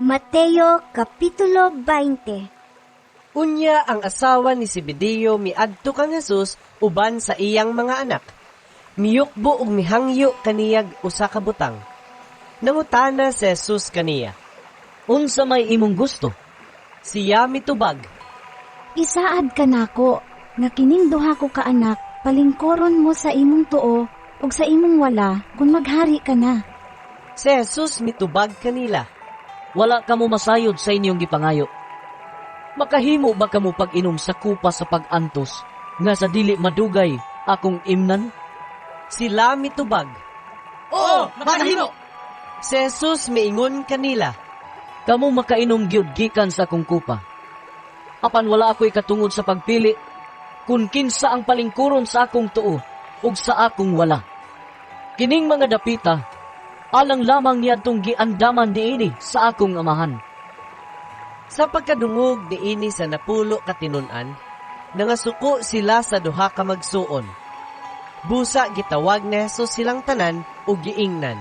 Mateo Kapitulo 20. Unya ang asawa ni Zebedeo miadto kang Jesus uban sa iyang mga anak. Miyukbo ug mihangyo kaniyag usa ka butang. Nangutana si Jesus kaniya, Unsa may imong gusto? siya mitubag. Isaad ka nako, nga kining duha ko ka anak, palingkoron mo sa imong tuo, ug sa imong wala, kung maghari ka na. Si Jesus mitubag kanila. Wala kamo masayod sa inyong gipangayo. Makahimo ba kamo pag-inom sa kupa sa pag-antos, nga sa dili madugay akong imnan? Sila mitubag. Oo, makahimo! Si Jesus miingon kanila, Kamo makainom gyud gikan sa akong kupa. Apan wala ako'y katungod sa pagpili, kung kinsa ang palingkuron sa akong tuo, ug sa akong wala. Kining mga dapita, alang lamang niya itong giandaman diini sa akong amahan. sa pagkadungog diini sa napulo katinun-an, nangasuko sila sa duha ka magsuon. Busa gitawag ni Jesus silang tanan ug giingnan.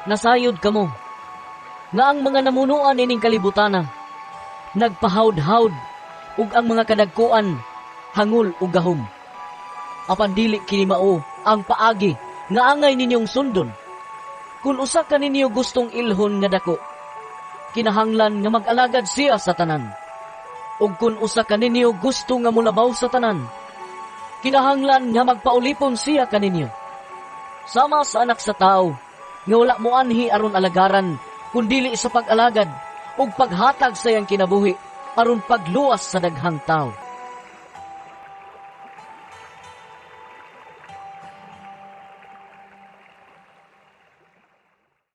Nasayod kamo, nga ang mga namunuan ining kalibutana, nagpahawd-hawd, ug ang mga kadagkuan, hangul ug gahom. Apan dili kini mao ang paagi nga angay ninyong sundon. Kung usa ka ninyo gustong ilhon nga dako, kinahanglan nga mag-alagad siya sa tanan. Ug kung usa ka ninyo gusto nga mulabaw sa tanan, kinahanglan nga magpaulipon siya kaninyo. Sama sa anak sa tao, nga wala mo anhi aron alagaran, kundili sa pag-alagad, ug paghatag sa iyang kinabuhi, aron pagluwas sa daghang tao.